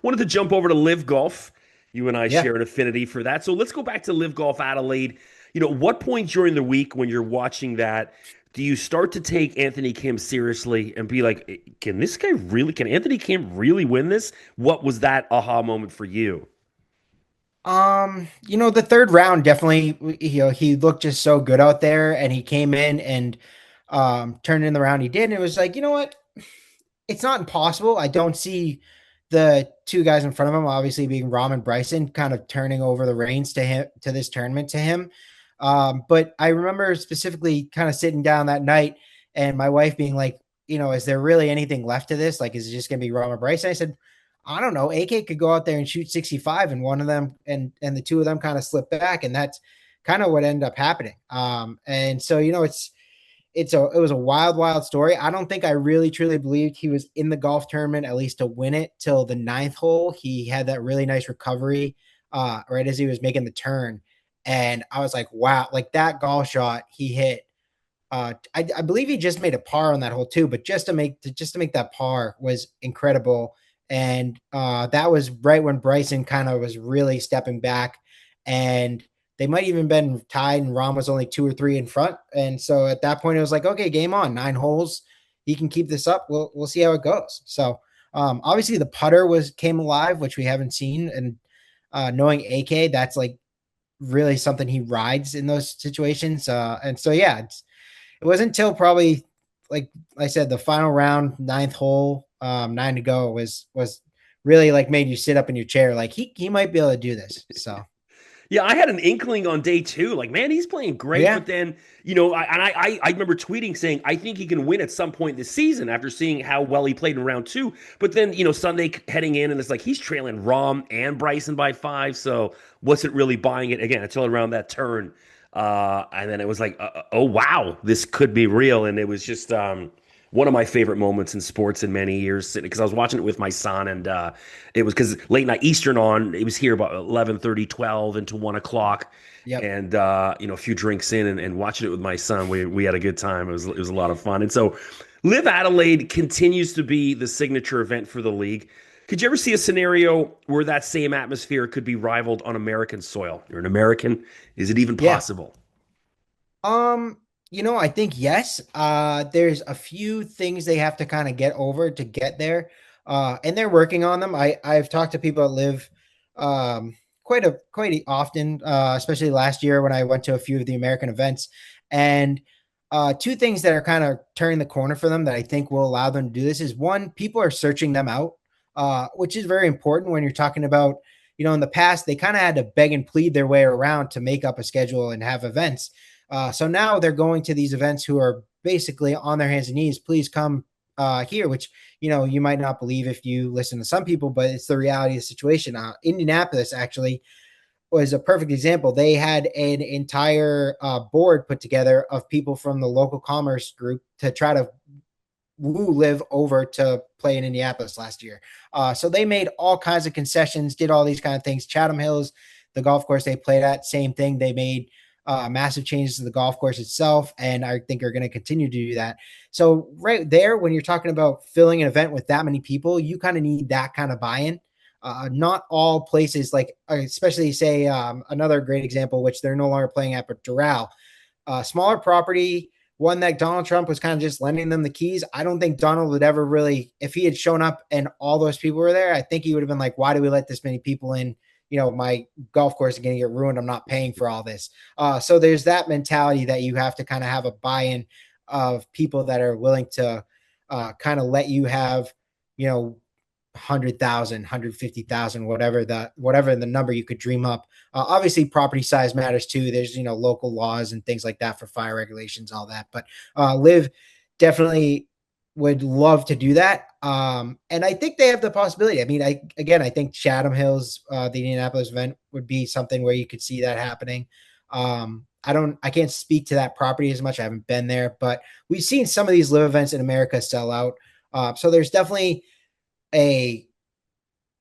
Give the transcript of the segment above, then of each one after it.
wanted to jump over to LIV Golf. You and I Yeah. share an affinity for that. So let's go back to LIV Golf Adelaide. What point during the week when you're watching that do you start to take Anthony Kim seriously and be like, can Anthony Kim really win this? What was that aha moment for you? The third round definitely, he looked just so good out there and he came in and turned in the round he did. And it was like, you know what? It's not impossible. I don't see the two guys in front of him, obviously being Rahm and Bryson, kind of turning over the reins to him to this tournament to him. But I remember specifically kind of sitting down that night and my wife being like, is there really anything left to this? Like, is it just gonna be Rahm or Bryson? I said, I don't know. AK could go out there and shoot 65 and one of them and the two of them kind of slip back. And that's kind of what ended up happening. And so, it was a wild, wild story. I don't think I really truly believed he was in the golf tournament, at least to win it till the ninth hole. He had that really nice recovery right as he was making the turn. And I was like, wow, like that golf shot he hit. I believe he just made a par on that hole too, but just to make that par was incredible. And that was right when Bryson kind of was really stepping back, and they might even been tied, and Rahm was only 2 or 3 in front. And so at that point, it was like, okay, game on, 9 holes. He can keep this up. We'll see how it goes. So obviously the putter came alive, which we haven't seen, and knowing AK, that's like really something he rides in those situations. And so yeah, it wasn't until probably, like I said, the final round, ninth hole, 9 to go was really like made you sit up in your chair. Like he might be able to do this. So Yeah, I had an inkling on day two, like, man, he's playing great. yeah, But then, I remember tweeting saying, I think he can win at some point this season after seeing how well he played in round two. But then, Sunday heading in, and it's like he's trailing Rahm and Bryson by 5. So wasn't really buying it again until around that turn. And then it was like, oh, wow, this could be real. And it was just, one of my favorite moments in sports in many years because I was watching it with my son, and it was because late night Eastern on. It was here about 11:30, 12 into 1 o'clock, yep. and a few drinks in, and watching it with my son. We had a good time. It was a lot of fun. And so Live Adelaide continues to be the signature event for the league. Could you ever see a scenario where that same atmosphere could be rivaled on American soil? You're an American. Is it even Yeah. possible? Um, I think yes. There's a few things they have to kind of get over to get there. And they're working on them. I've talked to people that live quite often, especially last year when I went to a few of the American events. And two things that are kind of turning the corner for them that I think will allow them to do this is one, people are searching them out, which is very important when you're talking about, in the past, they kind of had to beg and plead their way around to make up a schedule and have events. So now they're going to these events who are basically on their hands and knees. Please come here, which you might not believe if you listen to some people, but it's the reality of the situation. Indianapolis actually was a perfect example. They had an entire board put together of people from the local commerce group to try to woo Live over to play in Indianapolis last year. So they made all kinds of concessions, did all these kind of things. Chatham Hills, the golf course they played at, same thing. They made massive changes to the golf course itself, and I think are going to continue to do that. So right there, when you're talking about filling an event with that many people, you kind of need that kind of buy-in. Not all places, like especially say another great example, which they're no longer playing at, but Doral, smaller property, one that Donald Trump was kind of just lending them the keys. I don't think Donald would ever really, if he had shown up and all those people were there, I think he would have been like, why do we let this many people in? My golf course is going to get ruined. I'm not paying for all this. So there's that mentality that you have to kind of have a buy-in of people that are willing to kind of let you have, 100,000, 150,000, whatever the number you could dream up. Obviously, property size matters too. There's local laws and things like that for fire regulations, all that. But Live definitely would love to do that. And I think they have the possibility. I mean, I think Chatham Hills, the Indianapolis event would be something where you could see that happening. I can't speak to that property as much. I haven't been there, but we've seen some of these Live events in America sell out. So there's definitely a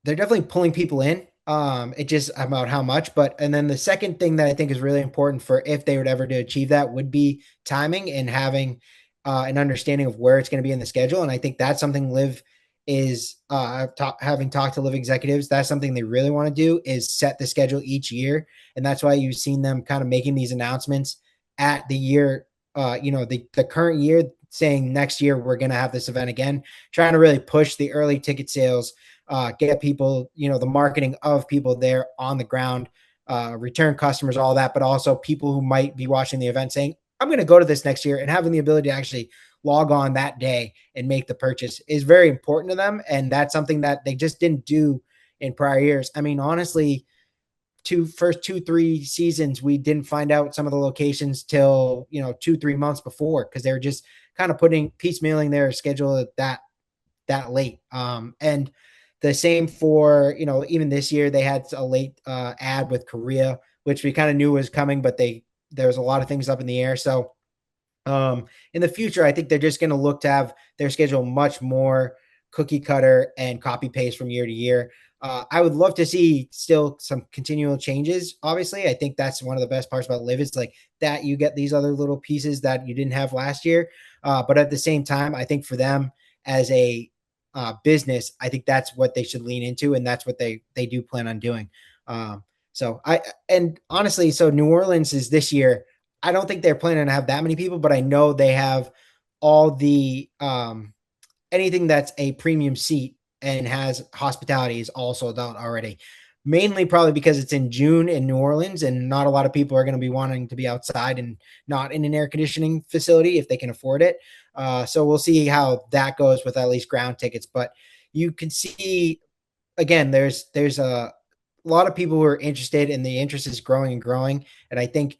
they're definitely pulling people in. It just about how much, and then the second thing that I think is really important for if they would ever to achieve that would be timing and having an understanding of where it's going to be in the schedule. And I think that's something Live is having talked to LIV executives, that's something they really want to do is set the schedule each year, and that's why you've seen them kind of making these announcements at the year, the current year, saying next year we're going to have this event again, trying to really push the early ticket sales, get people, the marketing of people there on the ground, return customers, all that, but also people who might be watching the event saying, I'm going to go to this next year, and having the ability to actually log on that day and make the purchase is very important to them. And that's something that they just didn't do in prior years. I mean, honestly, first 2-3 seasons, we didn't find out some of the locations till, 2-3 months before, because they were just kind of piecemealing their schedule that late. And the same for, even this year, they had a late ad with Korea, which we kind of knew was coming, but there was a lot of things up in the air. So in the future, I think they're just going to look to have their schedule much more cookie cutter and copy paste from year to year. I would love to see still some continual changes. Obviously, I think that's one of the best parts about LIV is like that you get these other little pieces that you didn't have last year. But at the same time, I think for them as a business, I think that's what they should lean into, and that's what they do plan on doing. And honestly, so New Orleans is this year. I don't think they're planning to have that many people, but I know they have all the anything that's a premium seat and has hospitality is all sold out already. Mainly probably because it's in June in New Orleans, and not a lot of people are going to be wanting to be outside and not in an air conditioning facility if they can afford it. So we'll see how that goes with at least ground tickets. But you can see, again, there's a lot of people who are interested, and the interest is growing and growing. And I think,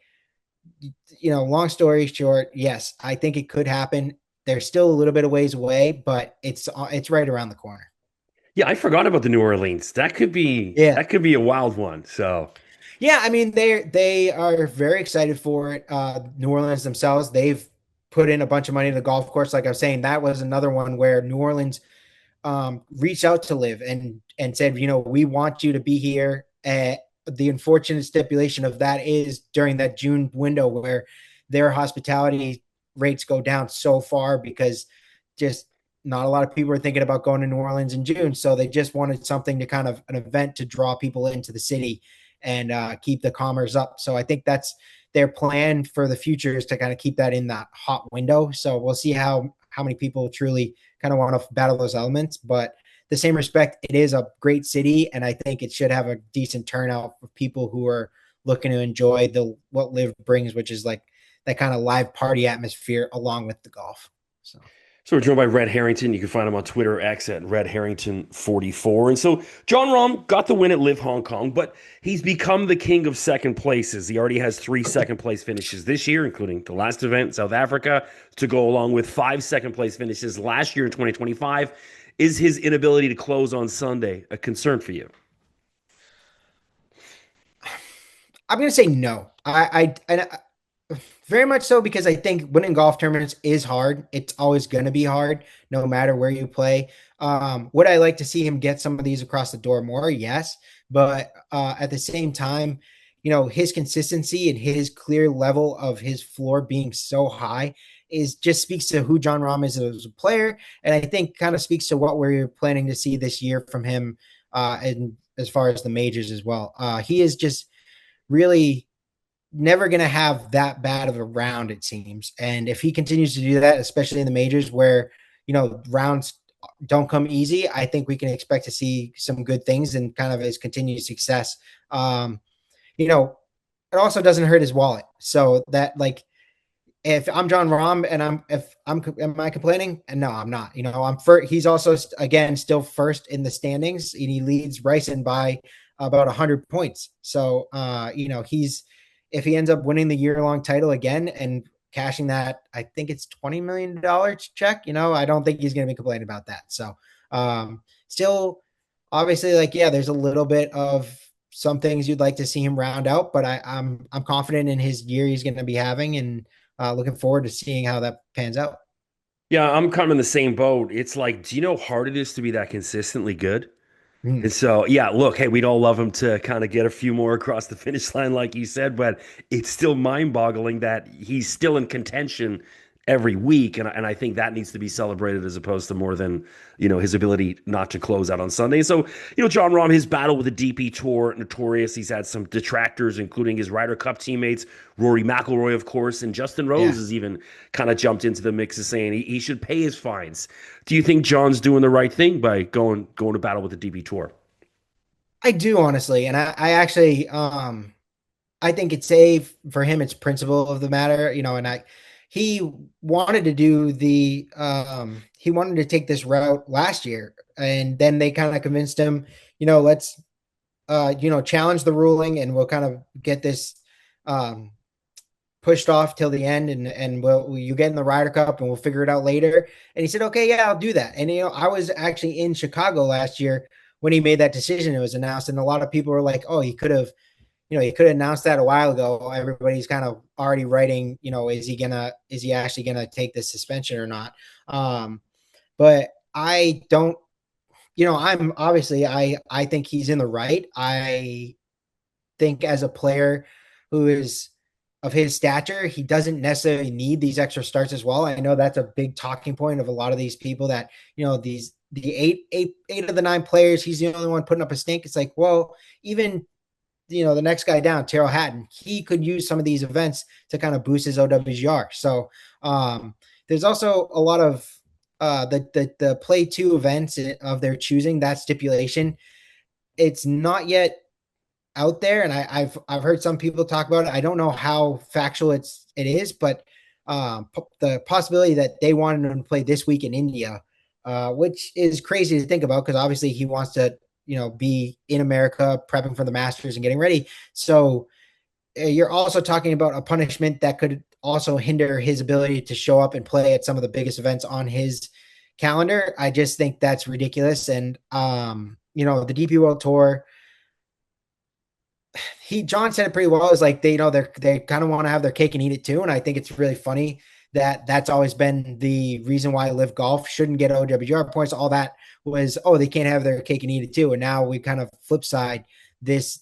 long story short, yes, I think it could happen. They're still a little bit of ways away, but it's right around the corner. Yeah, I forgot about the New Orleans. That could be Yeah. that could be a wild one. So Yeah, I mean they are very excited for it. New Orleans themselves, they've put in a bunch of money in the golf course. Like I was saying, that was another one where New Orleans reached out to LIV and said, we want you to be here. The unfortunate stipulation of that is during that June window where their hospitality rates go down so far, because just not a lot of people are thinking about going to New Orleans in June. So they just wanted something to kind of an event to draw people into the city and keep the commerce up. So I think that's their plan for the future, is to kind of keep that in that hot window. So we'll see how many people truly kind of want to battle those elements. But the same respect, it is a great city, and I think it should have a decent turnout for people who are looking to enjoy what LIV brings, which is like that kind of live party atmosphere along with the golf. So. So we're joined by Red Harrington. You can find him on Twitter X at Red Harrington 44. And so John Rahm got the win at LIV Hong Kong, but he's become the king of second places. He already has 3 second place finishes this year, including the last event in South Africa, to go along with 5 second place finishes last year in 2025. Is his inability to close on Sunday a concern for you? I'm going to say no. I very much so, because I think winning golf tournaments is hard. It's always going to be hard, no matter where you play. Would I like to see him get some of these across the door more? Yes. But at the same time, his consistency and his clear level of his floor being so high is just speaks to who John Rahm is as a player. And I think kind of speaks to what we're planning to see this year from him, and as far as the majors as well. He is just really never going to have that bad of a round, it seems. And if he continues to do that, especially in the majors where, rounds don't come easy, I think we can expect to see some good things and kind of his continued success. It also doesn't hurt his wallet. So that, like, if I'm John Rahm and am I complaining? And no, I'm not. I'm first. He's also again still first in the standings, and he leads Bryson by about 100 points. So he's, if he ends up winning the year-long title again and cashing that, I think it's $20 million check. I don't think he's going to be complaining about that. So still, obviously, there's a little bit of some things you'd like to see him round out, but I'm confident in his year he's going to be having, and looking forward to seeing how that pans out. Yeah, I'm kind of in the same boat. It's like, do you know how hard it is to be that consistently good? Mm. And so, yeah, look, hey, we'd all love him to kind of get a few more across the finish line, like you said, but it's still mind boggling that he's still in contention every week, and I think that needs to be celebrated as opposed to more than his ability not to close out on Sunday. So John Rahm, his battle with the DP Tour, notorious. He's had some detractors, including his Ryder Cup teammates, Rory McIlroy, of course, and Justin Rose Yeah. has even kind of jumped into the mix of saying he should pay his fines. Do you think John's doing the right thing by going to battle with the DP Tour? I do honestly, and I actually I think it's safe for him. It's principle of the matter, and he wanted to do he wanted to take this route last year, and then they kind of convinced him, let's challenge the ruling, and we'll kind of get this um pushed off till the end, and you get in the Ryder Cup and we'll figure it out later. And he said, okay, yeah, I'll do that. And I was actually in Chicago last year when he made that decision. It was announced, and a lot of people were like, oh, he could have announced that a while ago. Everybody's kind of already writing, is he actually gonna take this suspension or not? But I don't, I'm obviously I think he's in the right. I think as a player who is of his stature, he doesn't necessarily need these extra starts as well. I know that's a big talking point of a lot of these people that, the eight of the nine players, he's the only one putting up a stink. It's like, well, even the next guy down, Terrell Hatton, he could use some of these events to kind of boost his OWGR. So there's also a lot of the play two events of their choosing, that stipulation. It's not yet out there, and I've heard some people talk about it. I don't know how factual it is, but the possibility that they wanted him to play this week in India, which is crazy to think about because obviously he wants to be in America prepping for the Masters and getting ready. So you're also talking about a punishment that could also hinder his ability to show up and play at some of the biggest events on his calendar. I just think that's ridiculous. And the DP World Tour, John said it pretty well. Is like they kind of want to have their cake and eat it too. And I think it's really funny that that's always been the reason why LIV Golf shouldn't get OWGR points. All that was, oh, they can't have their cake and eat it too. And now we kind of flip side this,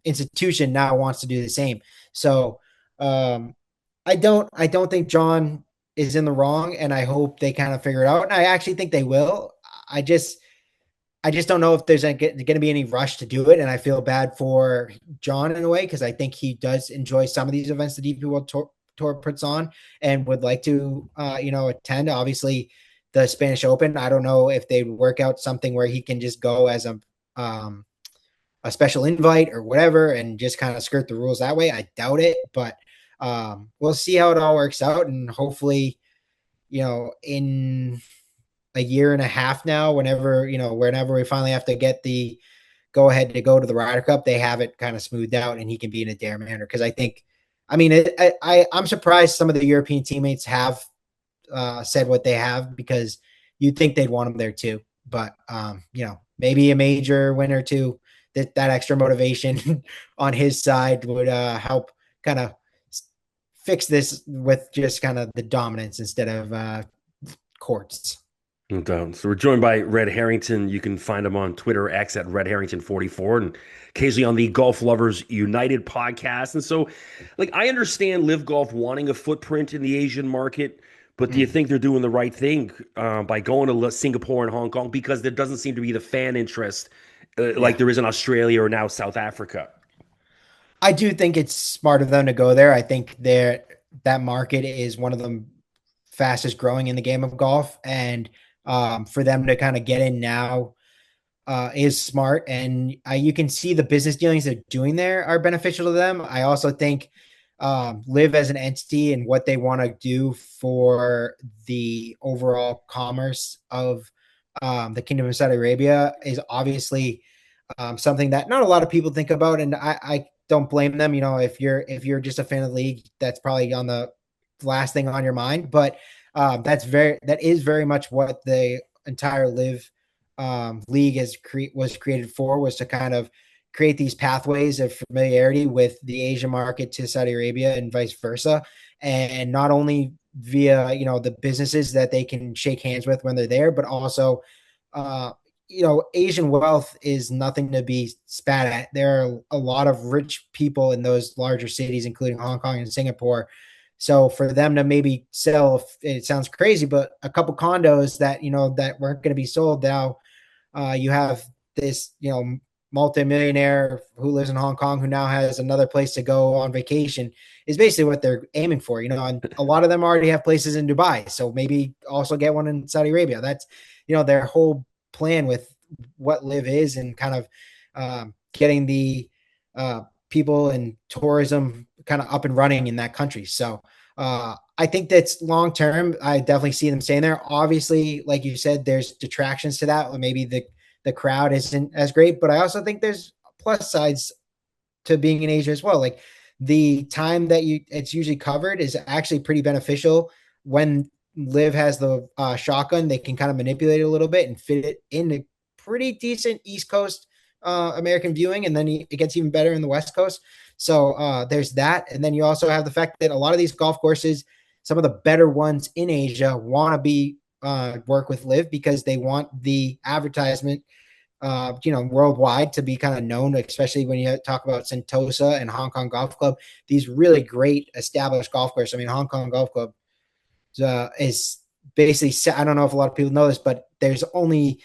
institution now wants to do the same. So I don't think John is in the wrong, and I hope they kind of figure it out. And I actually think they will. I just don't know if there's going to be any rush to do it. And I feel bad for John in a way, because I think he does enjoy some of these events the DP World Tour puts on and would like to, attend. Obviously, the Spanish Open, I don't know if they work out something where he can just go as a special invite or whatever and just kind of skirt the rules that way. I doubt it, but we'll see how it all works out. And hopefully, in a year and a half now, whenever we finally have to get the go ahead to go to the Ryder Cup, they have it kind of smoothed out and he can be in a dare manner. Because I'm surprised some of the European teammates have said what they have, because you'd think they'd want him there too. But maybe a major win or two, that extra motivation on his side would help kind of fix this with just kind of the dominance instead of courts. No doubt. So we're joined by Red Harrington. You can find him on Twitter X at Red Harrington 44 and occasionally on the Golf Lovers United podcast. And so, I understand LIV Golf wanting a footprint in the Asian market, but do you think they're doing the right thing by going to Singapore and Hong Kong? Because there doesn't seem to be the fan interest like there is in Australia or now South Africa. I do think it's smart of them to go there. I think that market is one of the fastest growing in the game of golf, and for them to kind of get in now is smart. And you can see the business dealings they're doing there are beneficial to them. I also think LIV as an entity and what they want to do for the overall commerce of the Kingdom of Saudi Arabia is obviously something that not a lot of people think about. And I don't blame them. If you're just a fan of the league, that's probably on the last thing on your mind. But that is very much what the entire LIV league was created for, was to kind of create these pathways of familiarity with the Asian market to Saudi Arabia and vice versa. And not only via, the businesses that they can shake hands with when they're there, but also, Asian wealth is nothing to be spat at. There are a lot of rich people in those larger cities, including Hong Kong and Singapore, So for them to maybe sell, it sounds crazy, but a couple condos that, that weren't going to be sold now, you have this, multimillionaire who lives in Hong Kong who now has another place to go on vacation is basically what they're aiming for, and a lot of them already have places in Dubai. So maybe also get one in Saudi Arabia. That's, their whole plan with what LIV is, and kind of getting the people and tourism kind of up and running in that country. So I think that's long term. I definitely see them staying there. Obviously, like you said, there's detractions to that. Maybe the crowd isn't as great, but I also think there's plus sides to being in Asia as well. Like the time that it's usually covered is actually pretty beneficial. When LIV has the shotgun, they can kind of manipulate it a little bit and fit it into pretty decent East Coast American viewing, and then it gets even better in the West Coast. So there's that, and then you also have the fact that a lot of these golf courses, some of the better ones in Asia, want to be work with LIV because they want the advertisement, worldwide to be kind of known, especially when you talk about Sentosa and Hong Kong Golf Club, these really great established golf courses. I mean, Hong Kong Golf Club is basically, I don't know if a lot of people know this, but there's only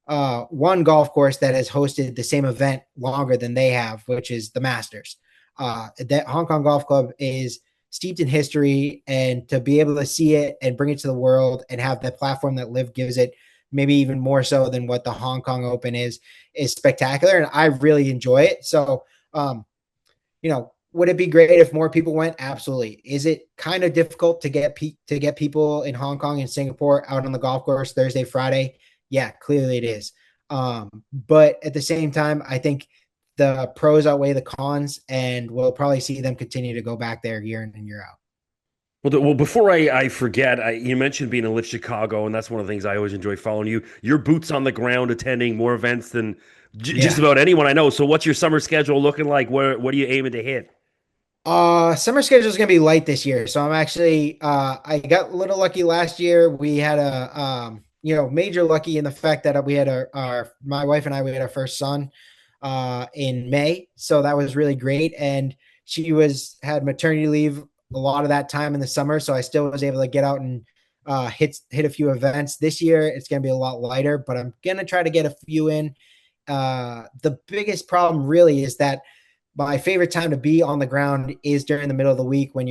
one golf course that has hosted the same event longer than they have, which is the Masters. That Hong Kong Golf Club is steeped in history, and to be able to see it and bring it to the world and have that platform that LIV gives it, maybe even more so than what the Hong Kong Open is spectacular. And I really enjoy it. So, would it be great if more people went? Absolutely. Is it kind of difficult to get people in Hong Kong and Singapore out on the golf course Thursday, Friday? Yeah, clearly it is. But at the same time, I think the pros outweigh the cons, and we'll probably see them continue to go back there year in and year out. Well, before I forget, you mentioned being in LIV Chicago, and that's one of the things I always enjoy following you. Your boots on the ground, attending more events than just Yeah. about anyone I know. So, what's your summer schedule looking like? What are you aiming to hit? Summer schedule is gonna be light this year. So I'm actually I got a little lucky last year. We had a major lucky in the fact that we had our my wife and I, we had our first son in May. So that was really great. And she had maternity leave a lot of that time in the summer. So I still was able to get out and hit a few events. This year it's gonna be a lot lighter, but I'm gonna try to get a few in. The biggest problem really is that my favorite time to be on the ground is during the middle of the week when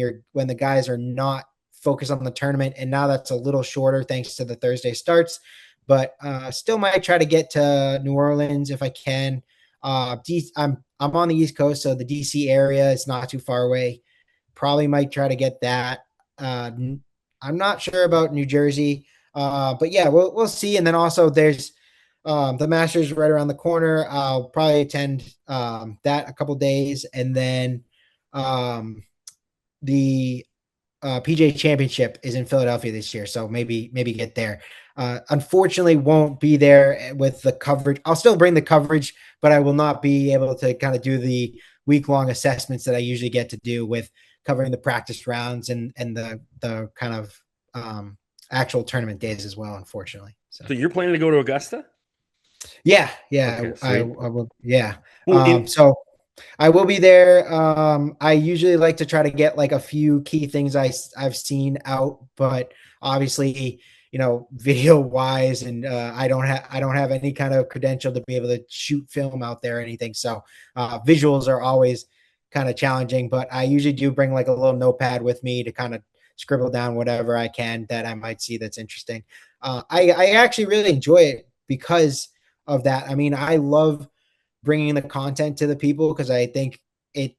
the guys are not focused on the tournament. And now that's a little shorter thanks to the Thursday starts, but still might try to get to New Orleans if I can. I'm on the East Coast, so the DC area is not too far away. Probably might try to get that. I'm not sure about New Jersey, but yeah, we'll see. And then also there's the Masters right around the corner. I'll probably attend that a couple days, and then the PGA Championship is in Philadelphia this year, so maybe get there. Unfortunately, won't be there with the coverage. I'll still bring the coverage, but I will not be able to kind of do the week-long assessments that I usually get to do with covering the practice rounds and the kind of actual tournament days as well, unfortunately. So, you're planning to go to Augusta? Yeah, Okay, I sweet. will. Yeah. Well, So I will be there. I usually like to try to get like a few key things I've seen out, but obviously, video wise, and I don't have any kind of credential to be able to shoot film out there or anything. So visuals are always kind of challenging, but I usually do bring like a little notepad with me to kind of scribble down whatever I can that I might see that's interesting. I actually really enjoy it because of that. I mean, I love bringing the content to the people because I think it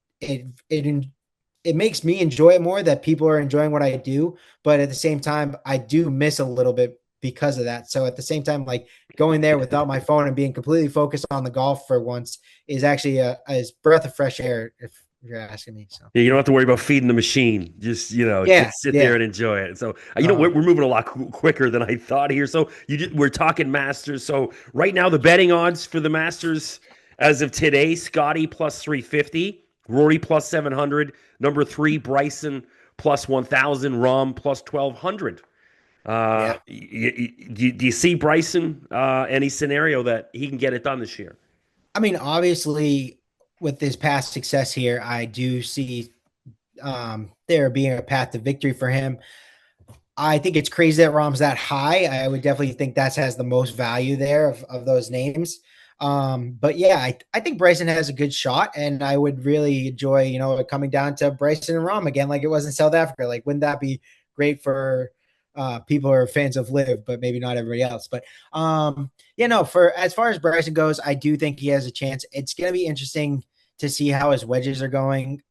makes me enjoy it more that people are enjoying what I do. But at the same time, I do miss a little bit because of that. So at the same time, like going there without my phone and being completely focused on the golf for once is actually a breath of fresh air, if you're asking me. So yeah, you don't have to worry about feeding the machine. Just yeah, just sit there yeah. and enjoy it. So Um, we're moving a lot quicker than I thought here. So we're talking Masters. So right now the betting odds for the Masters as of today: Scotty plus 350, Rory plus 700, number three Bryson plus 1,000, Rahm plus 1,200. yeah. Do you see Bryson any scenario that he can get it done this year? I mean, obviously, with this past success here, I do see there being a path to victory for him. I think it's crazy that Rahm's that high. I would definitely think that has the most value there of those names. But yeah, I think Bryson has a good shot, and I would really enjoy, it coming down to Bryson and Rahm again, like it was in South Africa. Like, wouldn't that be great for people who are fans of LIV, but maybe not everybody else? But for as far as Bryson goes, I do think he has a chance. It's going to be interesting to see how his wedges are going.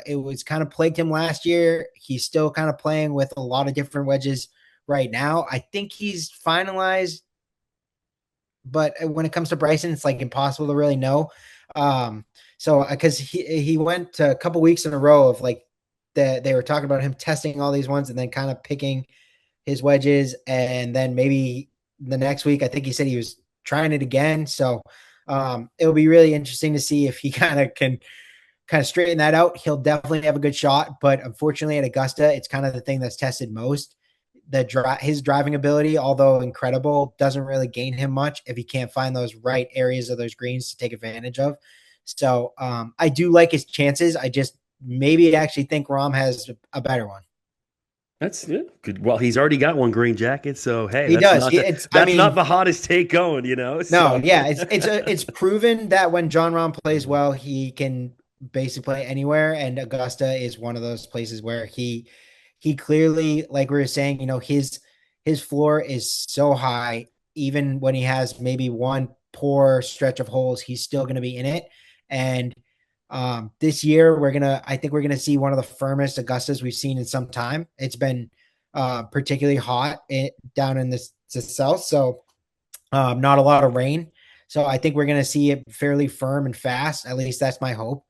It was kind of plagued him last year. He's still kind of playing with a lot of different wedges right now. I think he's finalized, but when it comes to Bryson, it's like impossible to really know. So because he went a couple weeks in a row of like they were talking about him testing all these ones and then kind of picking his wedges, and then maybe the next week I think he said he was trying it again. So it'll be really interesting to see if he can straighten that out. He'll definitely have a good shot, but unfortunately at Augusta, it's kind of the thing that's tested most. His driving ability, although incredible, doesn't really gain him much if he can't find those right areas of those greens to take advantage of. So I do like his chances. I just maybe actually think Rahm has a better one. That's good. Well, he's already got one green jacket, so hey, He does. that's not the hottest take going, No, So yeah, it's proven that when John Rahm plays well, he can basically play anywhere, and Augusta is one of those places where he clearly, like we were saying, his floor is so high. Even when he has maybe one poor stretch of holes, he's still going to be in it. And this year, I think we're gonna see one of the firmest Augustas we've seen in some time. It's been particularly hot down in the south, so not a lot of rain. So I think we're going to see it fairly firm and fast. At least that's my hope,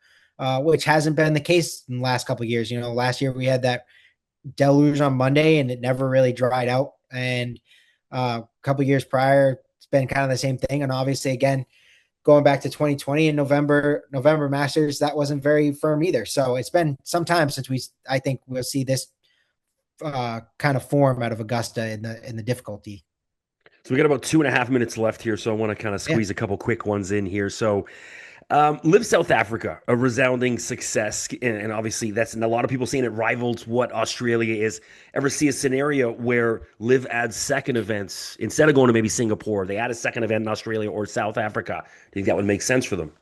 which hasn't been the case in the last couple of years. Last year we had that deluge on Monday and it never really dried out. And a couple of years prior, it's been kind of the same thing. And obviously, again, going back to 2020 in November Masters, that wasn't very firm either. So it's been some time since I think we'll see this kind of form out of Augusta in the difficulty. So we got about 2.5 minutes left here, so I want to kind of Yeah. squeeze a couple quick ones in here. So, LIV South Africa, a resounding success, and obviously that's, and a lot of people saying it rivals what Australia is. Ever see a scenario where LIV adds second events instead of going to maybe Singapore? They add a second event in Australia or South Africa. Do you think that would make sense for them?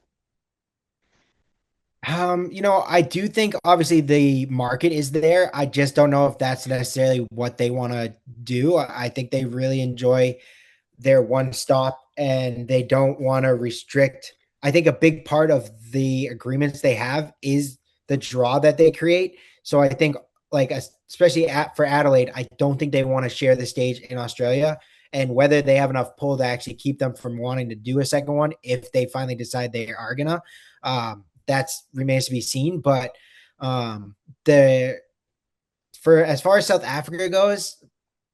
I do think obviously the market is there. I just don't know if that's necessarily what they want to do. I think they really enjoy their one stop and they don't want to restrict. I think a big part of the agreements they have is the draw that they create. So I think like especially for Adelaide, I don't think they want to share the stage in Australia, and whether they have enough pull to actually keep them from wanting to do a second one if they finally decide they are gonna. That's remains to be seen. But the for as far as South Africa goes,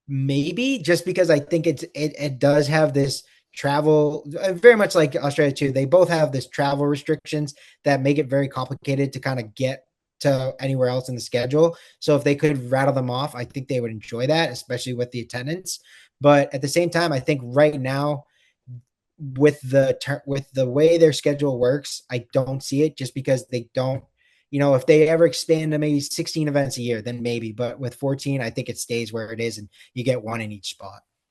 maybe just because I think it does have this travel very much like Australia too. They both have this travel restrictions that make it very complicated to kind of get to anywhere else in the schedule. So if they could rattle them off, I think they would enjoy that, especially with the attendance. But at the same time, I think right now with the way their schedule works, I don't see it just because they don't. If they ever expand to maybe 16 events a year, then maybe. But with 14, I think it stays where it is, and you get one in each spot.